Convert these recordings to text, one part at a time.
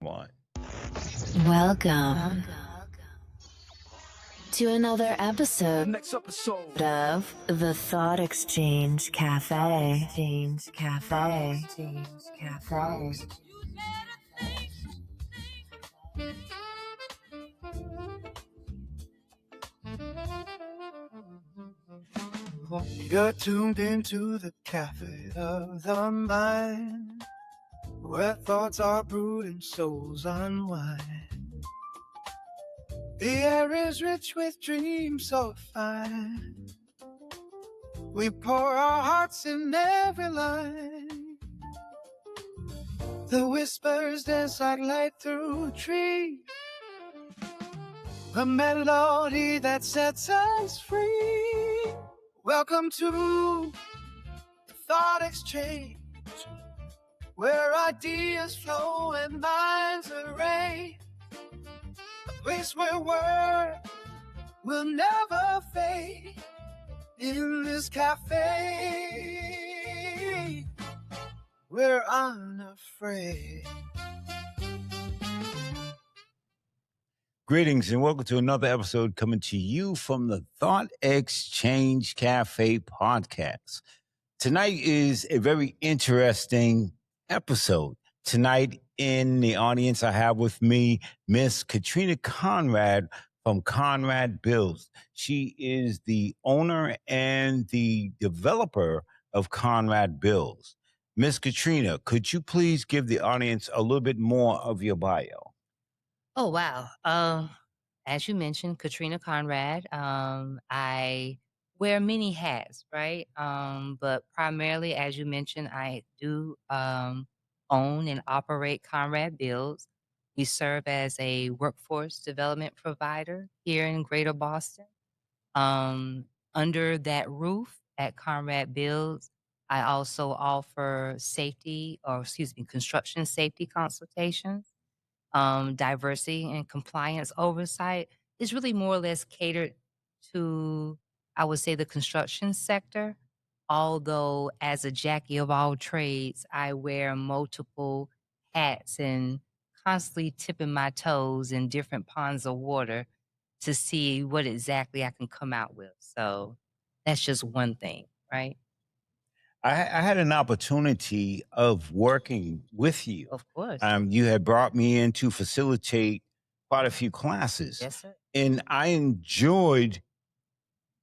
One. Welcome to another episode of the Thought Exchange Cafe. You're tuned into the cafe of the mind, where thoughts are brewed and souls unwind. The air is rich with dreams so fine. We pour our hearts in every line. The whispers dance like light through trees, a melody that sets us free. Welcome to the Thought Exchange, where ideas flow and minds array. A place where words will never fade. In this cafe, we're unafraid. Greetings and welcome to another episode coming to you from the Thought Exchange Cafe podcast. Tonight is a very interesting episode. Tonight in the audience, I have with me Miss Katrina Conrad from Conrad Builds. She is the owner and the developer of Conrad Builds. Miss Katrina, could you please give the audience a little bit more of your bio? Oh, wow. As you mentioned, Katrina Conrad, I wear many hats, right? But primarily, as you mentioned, I do own and operate Conrad Builds. We serve as a workforce development provider here in Greater Boston. Under that roof at Conrad Builds, I also offer construction safety consultations. Diversity and compliance oversight is really more or less catered to, I would say, the construction sector. Although, as a Jackie of all trades, I wear multiple hats and constantly tipping my toes in different ponds of water to see what exactly I can come out with. So that's just one thing, right? I had an opportunity of working with you. Of course. You had brought me in to facilitate quite a few classes. Yes, sir. And I enjoyed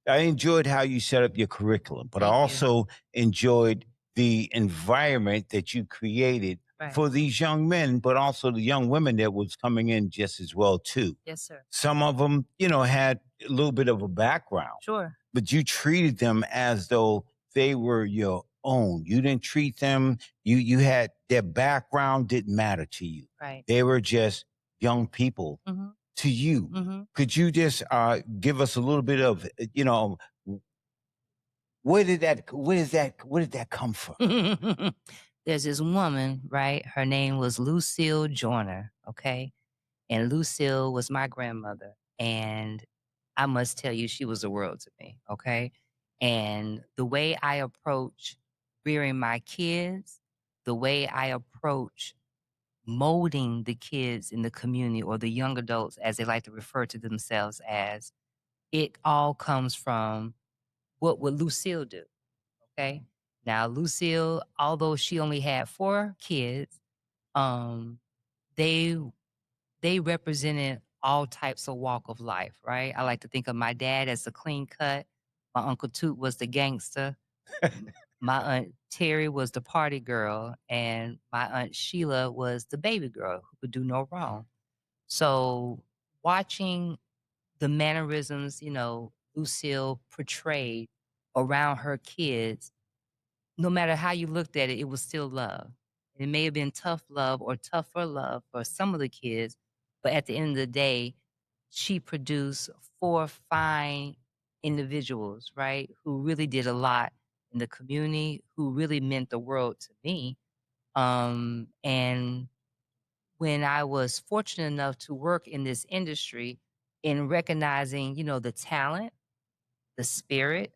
how you set up your curriculum, but I Thank you. also enjoyed the environment that you created Right. for these young men, but also the young women that was coming in just as well too. Yes, sir. Some of them, had a little bit of a background, Sure. but you treated them as though they were your own. You didn't treat them, you had their background didn't matter to you. Right. They were just young people Mm-hmm. to you. Mm-hmm. Could you just give us a little bit of, where did that come from? There's this woman, right? Her name was Lucille Joyner, okay? And Lucille was my grandmother. And I must tell you, she was the world to me, okay? And the way I approach rearing my kids, the way I approach molding the kids in the community, or the young adults, as they like to refer to themselves as, it all comes from what would Lucille do, okay? Now, Lucille, although she only had 4 kids, they represented all types of walk of life, right? I like to think of my dad as the clean cut. My Uncle Toot was the gangster. My Aunt Terry was the party girl, and my Aunt Sheila was the baby girl who could do no wrong. So watching the mannerisms, Lucille portrayed around her kids, no matter how you looked at it, it was still love. It may have been tough love or tougher love for some of the kids, but at the end of the day, she produced 4 fine individuals, right, who really did a lot in the community, who really meant the world to me. And when I was fortunate enough to work in this industry, in recognizing, the talent, the spirit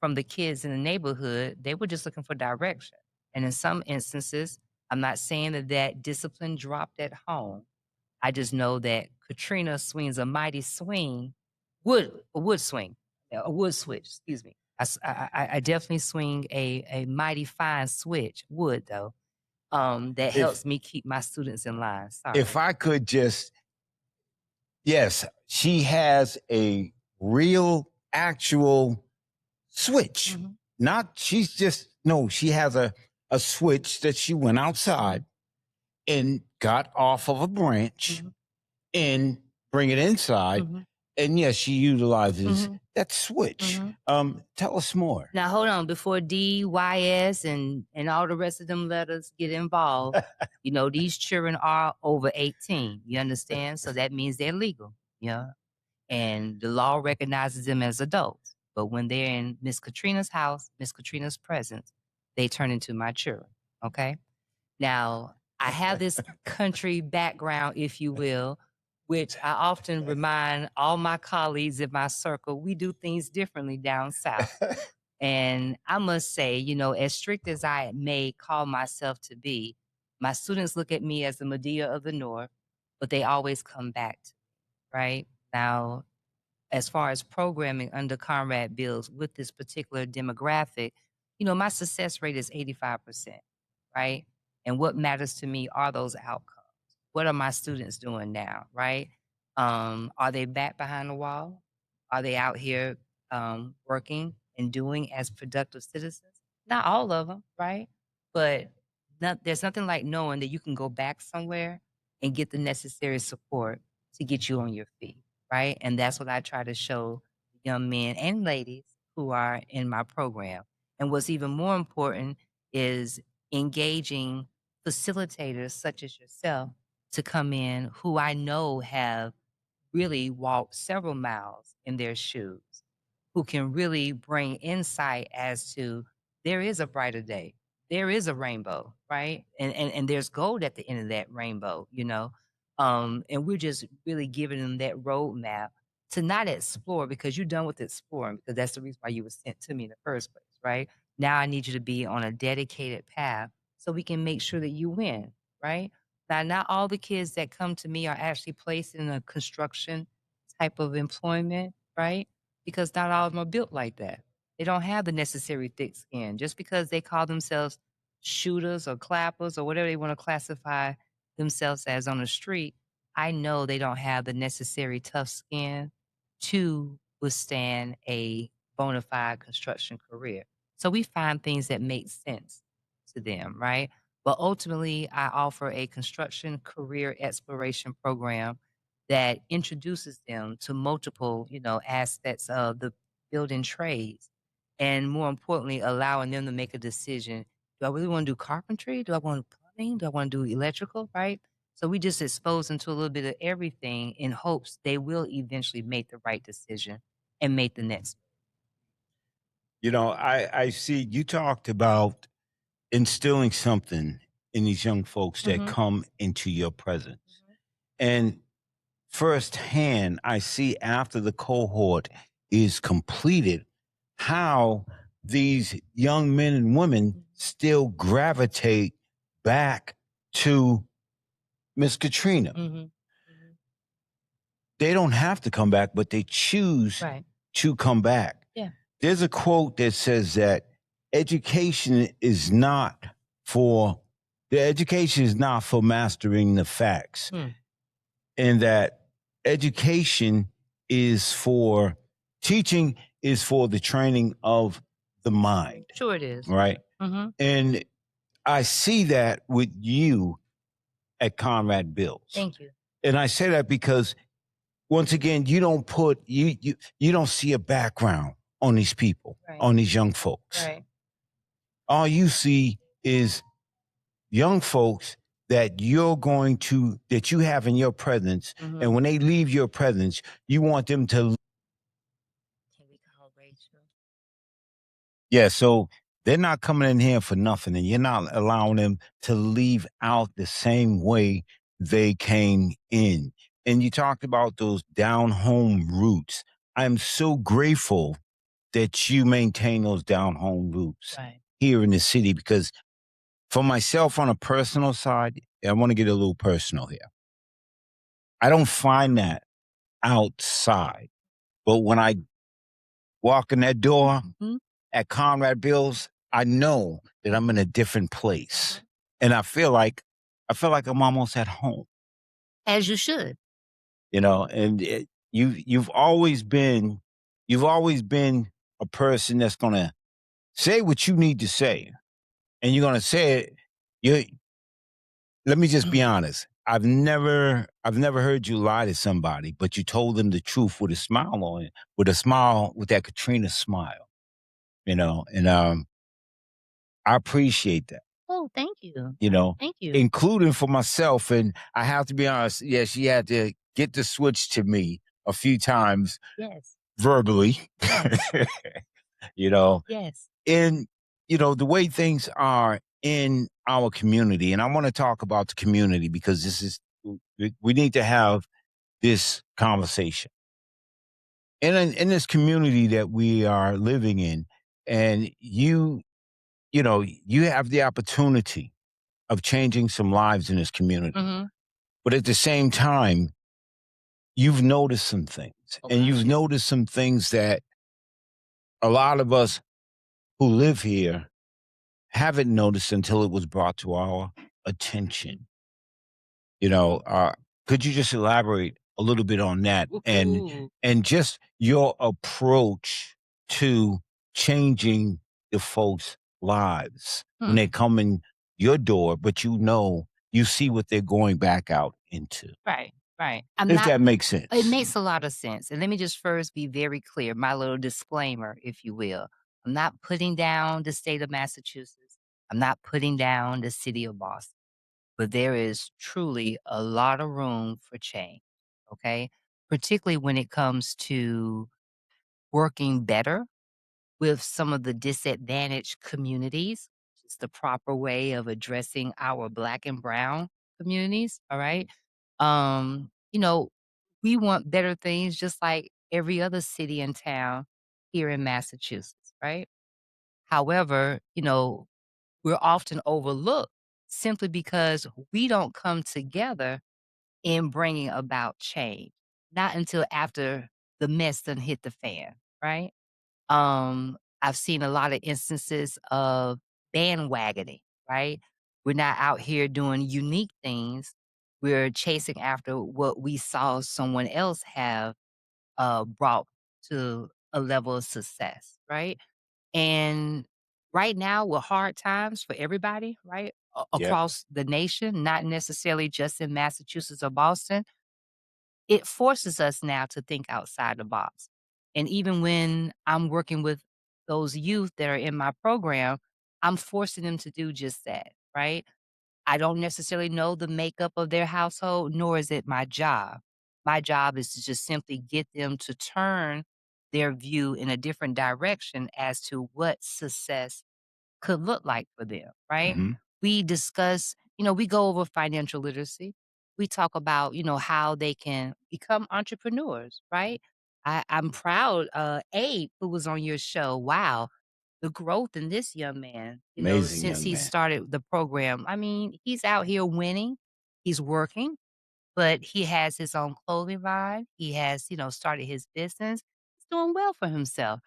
from the kids in the neighborhood, they were just looking for direction. And in some instances, I'm not saying that discipline dropped at home. I just know that Katrina swings a mighty swing, a wood swing, a wood switch, excuse me. I definitely swing a mighty fine switch, wood though, that helps me keep my students in line. Sorry. If I could just, yes, she has a real, actual switch. Mm-hmm. Not, she's just, no, she has a switch that she went outside and got off of a branch and bring it inside. And yes, she utilizes that switch. Tell us more. Now hold on, before D, Y, S, and all the rest of them letters get involved, you know, these children are over 18. You understand? So that means they're legal. Yeah. And the law recognizes them as adults. But when they're in Miss Katrina's house, Miss Katrina's presence, they turn into my children. Okay. Now, I have this country background, if you will, which I often remind all my colleagues in my circle, we do things differently down south. And I must say, you know, as strict as I may call myself to be, my students look at me as the Medea of the North, but they always come back to me, right? Now, as far as programming under Conrad Builds with this particular demographic, you know, my success rate is 85%, right? And what matters to me are those outcomes. What are my students doing now, right? Are they back behind the wall? Are they out here working and doing as productive citizens? Not all of them, right? But there's nothing like knowing that you can go back somewhere and get the necessary support to get you on your feet, right? And that's what I try to show young men and ladies who are in my program. And what's even more important is engaging facilitators such as yourself to come in who I know have really walked several miles in their shoes, who can really bring insight as to there is a brighter day. There is a rainbow, right? And there's gold at the end of that rainbow, you know? And we're just really giving them that roadmap to not explore because you're done with exploring because that's the reason why you were sent to me in the first place, right? Now I need you to be on a dedicated path so we can make sure that you win, right? Now, not all the kids that come to me are actually placed in a construction type of employment, right? Because not all of them are built like that. They don't have the necessary thick skin. Just because they call themselves shooters or clappers or whatever they want to classify themselves as on the street, I know they don't have the necessary tough skin to withstand a bona fide construction career. So we find things that make sense to them, right? But ultimately, I offer a construction career exploration program that introduces them to multiple, you know, aspects of the building trades. And more importantly, allowing them to make a decision. Do I really want to do carpentry? Do I want plumbing? Do I want to do electrical? Right? So we just expose them to a little bit of everything in hopes they will eventually make the right decision and make the next. You know, I see you talked about instilling something in these young folks that come into your presence. And firsthand, I see after the cohort is completed how these young men and women still gravitate back to Miss Katrina. They don't have to come back, but they choose to come back. Yeah. There's a quote that says that education is not for mastering the facts. And that education is for teaching is for the training of the mind. Sure it is. Right. And I see that with you at Conrad Builds. Thank you. And I say that because once again, you don't put you don't see a background on these people, on these young folks. Right. All you see is young folks that you have in your presence. And when they leave your presence, you want them to. Can we call Rachel? Yeah, so they're not coming in here for nothing, and you're not allowing them to leave out the same way they came in. And you talked about those down home roots. I'm so grateful that you maintain those down home roots here in the city, because For myself, on a personal side, I want to get a little personal here. I don't find that outside, but when I walk in that door Mhm. at Conrad Builds, I know that I'm in a different place, and I feel like I'm almost at home. As you should. And you've always been a person that's gonna say what you need to say, and you're gonna say it. You Let me just be honest. I've never heard you lie to somebody, but you told them the truth with a smile on it, with that Katrina smile. And I appreciate that. Oh, thank you. You know, Thank you. including for myself. And I have to be honest. Yeah, she had to get the switch to me a few times Yes. verbally. Yes. you know, Yes. in the way things are in our community, and I want to talk about the community because we need to have this conversation in this community that we are living in. And you have the opportunity of changing some lives in this community, Mhm. but at the same time you've noticed some things, Oh and gosh, you've yeah. noticed some things that a lot of us who live here haven't noticed until it was brought to our attention. You know, could you just elaborate a little bit on that, and Ooh. just your approach to changing the folks' lives when Hmm. they come in your door, but you see what they're going back out into, Right, right. I'm if not that makes It sense? makes a lot of sense, and let me just first be very clear, my little disclaimer, if you will. I'm not putting down the state of Massachusetts. I'm not putting down the city of Boston, but there is truly a lot of room for change, okay? Particularly when it comes to working better with some of the disadvantaged communities. It's the proper way of addressing our Black and brown communities, all right? You know, we want better things just like every other city and town here in Massachusetts, right? However, we're often overlooked simply because we don't come together in bringing about change, not until after the mess done hit the fan, right? I've seen a lot of instances of bandwagoning, right? We're not out here doing unique things. We're chasing after what we saw someone else have brought to a level of success, right? And right now, with hard times for everybody, right, Yep. across the nation, not necessarily just in Massachusetts or Boston, it forces us now to think outside the box. And even when I'm working with those youth that are in my program, I'm forcing them to do just that, right? I don't necessarily know the makeup of their household, nor is it my job. My job is to just simply get them to turn their view in a different direction as to what success could look like for them, right? Hmm. We discuss, we go over financial literacy. We talk about, how they can become entrepreneurs, right? I'm proud, Abe, who was on your show. Wow, the growth in this young man, Amazing since young he man. started the program. I mean, he's out here winning, he's working, but he has his own clothing line. He has, started his business. He's doing well for himself.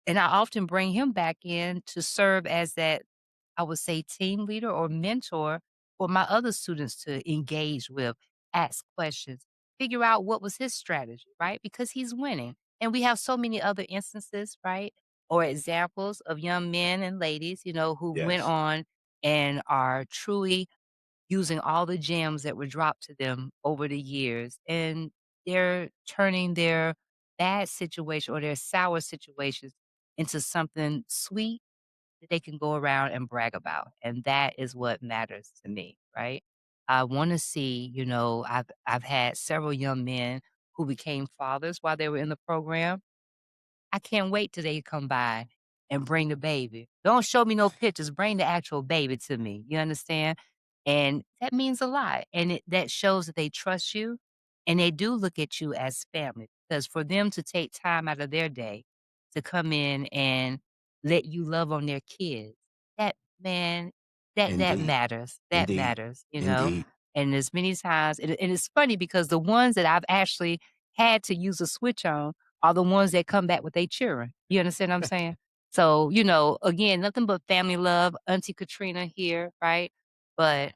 And I often bring him back in to serve as that, I would say, team leader or mentor for my other students to engage with, ask questions, figure out what was his strategy, right? Because he's winning. And we have so many other instances, right? Or examples of young men and ladies, who went Yes. on and are truly using all the gems that were dropped to them over the years. And they're turning their bad situation or their sour situations into something sweet that they can go around and brag about. And that is what matters to me, right? I want to see, I've had several young men who became fathers while they were in the program. I can't wait till they come by and bring the baby. Don't show me no pictures, bring the actual baby to me, you understand? And that means a lot, and that shows that they trust you, and they do look at you as family, because for them to take time out of their day to come in and let you love on their kids, that man, that Indeed. matters. That Indeed. matters, you know? Indeed. And as many times and it's funny because the ones that I've actually had to use a switch on are the ones that come back with their children. You understand what I'm saying? So, again, nothing but family love, Auntie Katrina here, right? But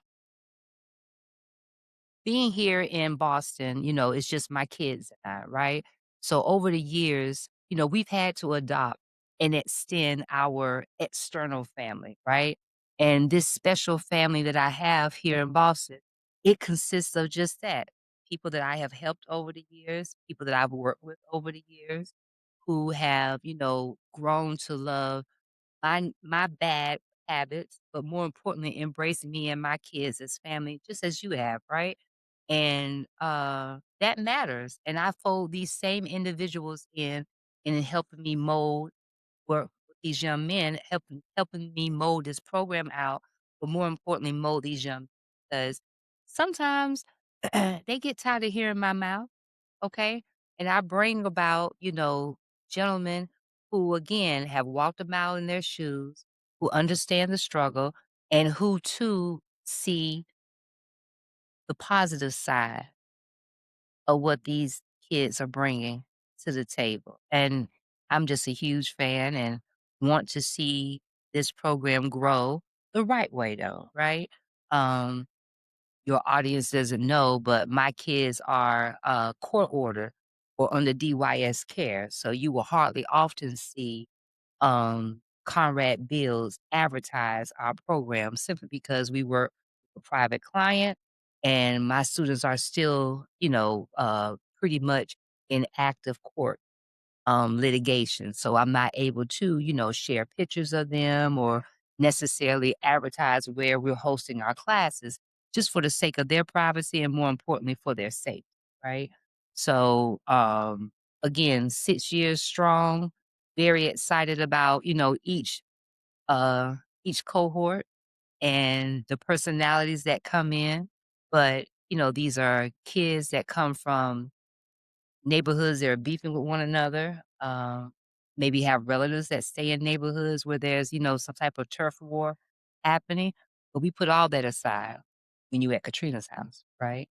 being here in Boston, it's just my kids and I, right? So over the years, we've had to adopt and extend our external family, right? And this special family that I have here in Boston, it consists of just that. People that I have helped over the years, people that I've worked with over the years who have, grown to love my bad habits, but more importantly, embracing me and my kids as family, just as you have, right? And that matters. And I fold these same individuals in helping me mold work with these young men, helping me mold this program out, but more importantly, mold these young because sometimes they get tired of hearing my mouth. Okay. And I bring about, gentlemen who, again, have walked a mile in their shoes, who understand the struggle, and who too see the positive side of what these kids are bringing to the table. And I'm just a huge fan and want to see this program grow the right way, though, right? Um, your audience doesn't know, but my kids are court order or under DYS care. So you will hardly often see Conrad Builds advertise our program simply because we work with a private client and my students are still, pretty much in active court litigation. So I'm not able to, share pictures of them or necessarily advertise where we're hosting our classes just for the sake of their privacy and more importantly for their safety, right? So again, 6 years strong, very excited about, uh each cohort and the personalities that come in. But, these are kids that come from neighborhoods that are beefing with one another, maybe have relatives that stay in neighborhoods where there's, some type of turf war happening. But we put all that aside when you at Katrina's house, right?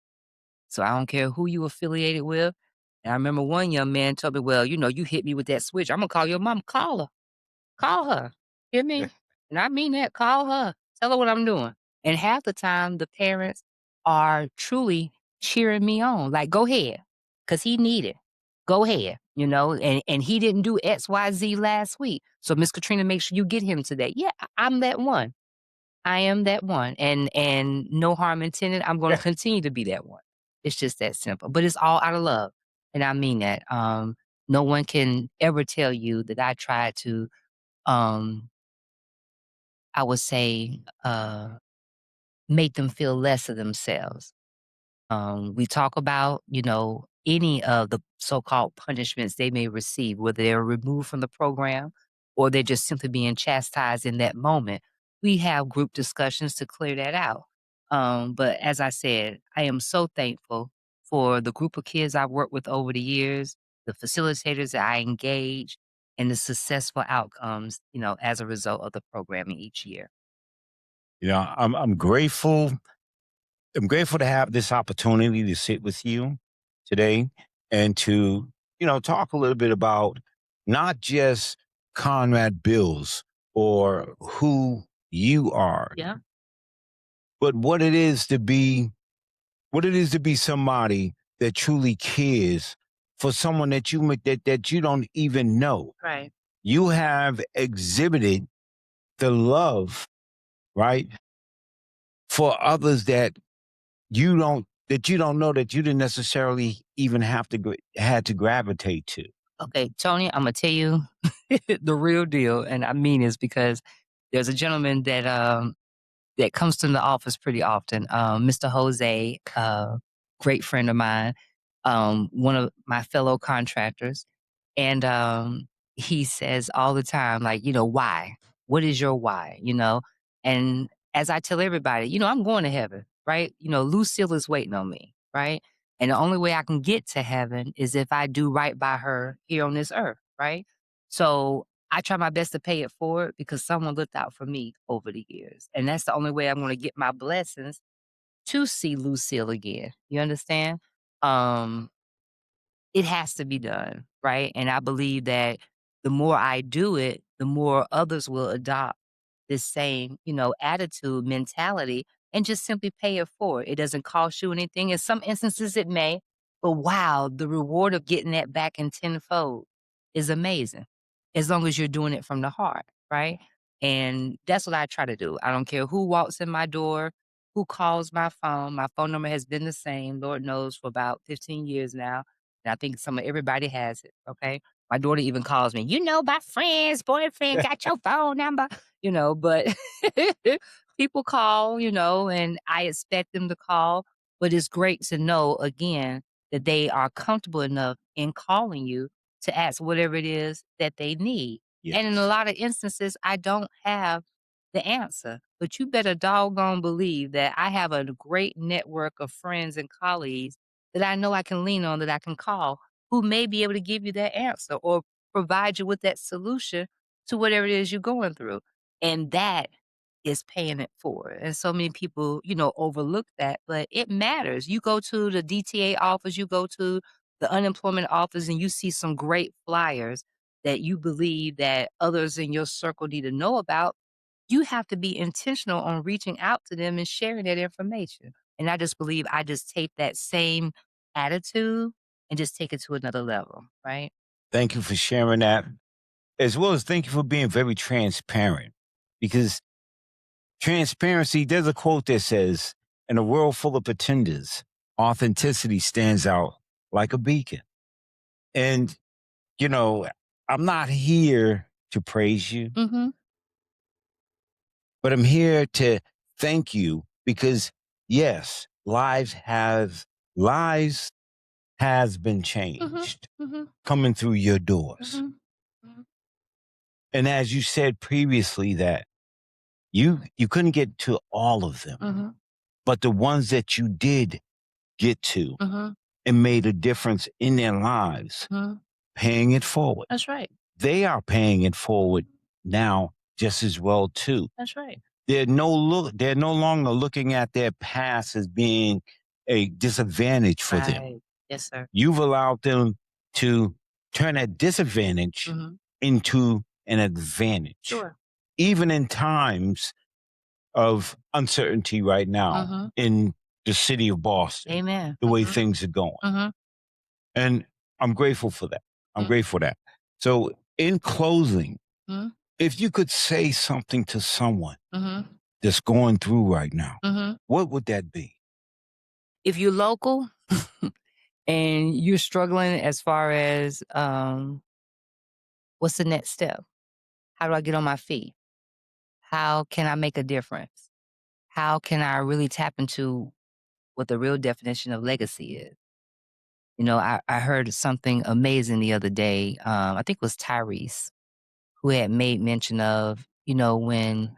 So I don't care who you affiliated with. And I remember one young man told me, well, you hit me with that switch. I'm gonna call your mom. Call her. Call her. Hear me? And I mean that. Call her. Tell her what I'm doing. And half the time, the parents are truly cheering me on. Like, go ahead, because he needed. Go ahead, and he didn't do XYZ last week. So, Miss Katrina, make sure you get him today. Yeah, I'm that one. I am that one. And no harm intended. I'm going to continue to be that one. It's just that simple. But it's all out of love. And I mean that. No one can ever tell you that I try to um, I would say, make them feel less of themselves. We talk about, any of the so-called punishments they may receive, whether they're removed from the program or they're just simply being chastised in that moment. We have group discussions to clear that out. But as I said, I am so thankful for the group of kids I've worked with over the years, the facilitators that I engage, and the successful outcomes, as a result of the programming each year. I'm grateful. I'm grateful to have this opportunity to sit with you today and to, talk a little bit about not just Conrad Bills or who you are, Yeah. but what it is to be somebody that truly cares for someone that you don't even know. Right. You have exhibited the love, right, for others that you don't know that you didn't necessarily even had to gravitate to. Okay, Tony, I'm gonna tell you the real deal, and I mean this because there's a gentleman that comes to the office pretty often, Mr. Jose, great friend of mine, one of my fellow contractors, and he says all the time, like, why? What is your why? And as I tell everybody, I'm going to heaven, right? Lucille is waiting on me, right? And the only way I can get to heaven is if I do right by her here on this earth, right? So I try my best to pay it forward because someone looked out for me over the years. And that's the only way I'm gonna get my blessings to see Lucille again. You understand? Um, it has to be done, right? And I believe that the more I do it, the more others will adopt this same, attitude, mentality, and just simply pay it forward. It doesn't cost you anything. In some instances, it may, but wow, the reward of getting that back in tenfold is amazing as long as you're doing it from the heart, right? And that's what I try to do. I don't care who walks in my door, who calls my phone. My phone number has been the same, Lord knows, for about 15 years now. And I think everybody has it. Okay. My daughter even calls me, my friend's boyfriend got your phone number, but people call, and I expect them to call. But it's great to know again that they are comfortable enough in calling you to ask whatever it is that they need. And in a Yes. lot of instances, I don't have the answer. But you better doggone believe that I have a great network of friends and colleagues that I know I can lean on, that I can call, who may be able to give you that answer or provide you with that solution to whatever it is you're going through. And that is paying it forward. And so many people, overlook that, but it matters. You go to the DTA office, you go to the unemployment office, and you see some great flyers that you believe that others in your circle need to know about. You have to be intentional on reaching out to them and sharing that information. And I just believe I just take that same attitude and just take it to another level, right? Thank you for sharing that, as well as thank you for being very transparent. Because transparency, there's a quote that says, in a world full of pretenders, authenticity stands out like a beacon. And, you know, I'm not here to praise you, Mm-hmm. but I'm here to thank you because, yes, lives has been Mm-hmm. changed Mm-hmm. coming through your doors. Mm-hmm. And as you said previously, that you couldn't get to all of them, Mm-hmm. but the ones that you did get to Mm-hmm. and made a difference in their lives, Mm-hmm. paying it forward. That's right. They are paying it forward now just as well too. That's right. They're no longer looking at their past as being a disadvantage for them. Right. Yes, sir. You've allowed them to turn that disadvantage Mm-hmm. into an advantage. Sure. Even in times of uncertainty right now Mm-hmm. in the city of Boston, Amen. the way Mm-hmm. things are going. Mm-hmm. And I'm grateful for that. I'm grateful for that. So, in closing, Mm-hmm. if you could say something to someone Mm-hmm. that's going through right now, Mm-hmm. what would that be? If you're local and you're struggling as far as what's the next step? How do I get on my feet? How can I make a difference? How can I really tap into what the real definition of legacy is? I heard something amazing the other day. I think it was Tyrese who had made mention of, when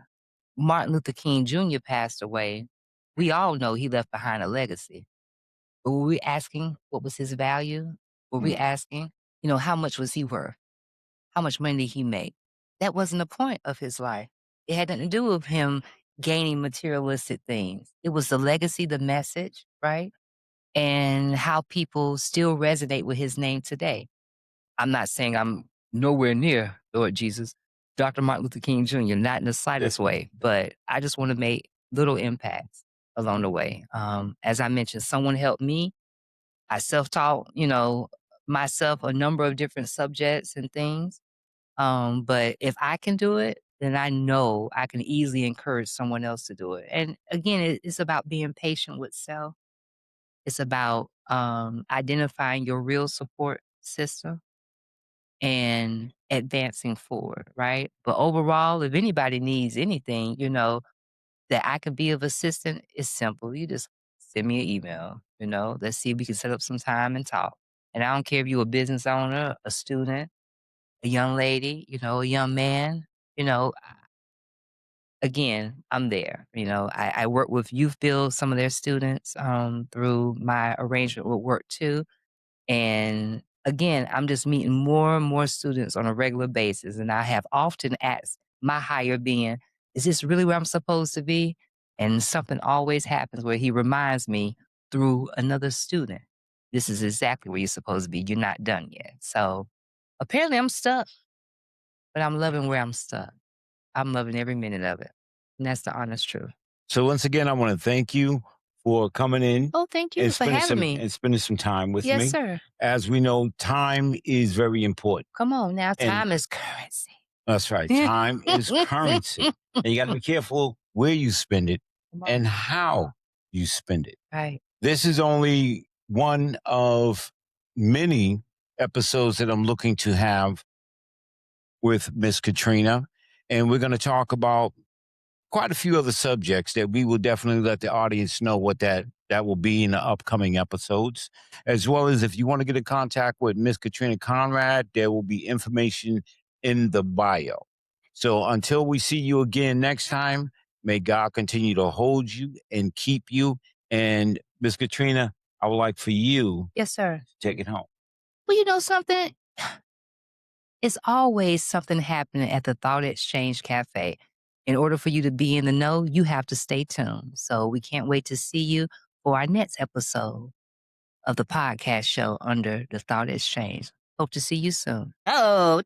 Martin Luther King Jr. passed away, we all know he left behind a legacy. But were we asking what was his value? Were we asking, how much was he worth? How much money did he make? That wasn't the point of his life. It had nothing to do with him gaining materialistic things. It was the legacy, the message, right? And how people still resonate with his name today. I'm not saying I'm nowhere near Lord Jesus, Dr. Martin Luther King Jr., not in the slightest way, but I just want to make little impacts along the way. As I mentioned, someone helped me. I self-taught, myself a number of different subjects and things. But if I can do it, then I know I can easily encourage someone else to do it. And again, it's about being patient with self. It's about identifying your real support system and advancing forward, right? But overall, if anybody needs anything, that I can be of assistance, it's simple. You just send me an email, let's see if we can set up some time and talk. And I don't care if you're a business owner, a student, a young lady, a young man, you know, again, I'm there. I work with Youth Build, some of their students through my arrangement with work too. And again, I'm just meeting more and more students on a regular basis. And I have often asked my higher being, is this really where I'm supposed to be? And something always happens where he reminds me through another student, this is exactly where you're supposed to be. You're not done yet. So apparently I'm stuck, but I'm loving where I'm stuck. I'm loving every minute of it. And that's the honest truth. So once again, I want to thank you for coming in Oh, thank you and for having me. spending some time with Yes, me. sir. As we know, time is very important. Come on now. And Time is currency. that's right. Time is currency. And you got to be careful where you spend it and how you spend it. Right. This is only one of many episodes that I'm looking to have with Miss Katrina. And we're going to talk about quite a few other subjects that we will definitely let the audience know what that will be in the upcoming episodes. As well as if you want to get in contact with Miss Katrina Conrad, there will be information in the bio. So until we see you again next time, may God continue to hold you and keep you. And Miss Katrina, I would like for you Yes, sir. to take it home. Well, you know something? It's always something happening at the Thought Exchange Cafe. In order for you to be in the know, you have to stay tuned. So we can't wait to see you for our next episode of the podcast show under the Thought Exchange. Hope to see you soon. Oh,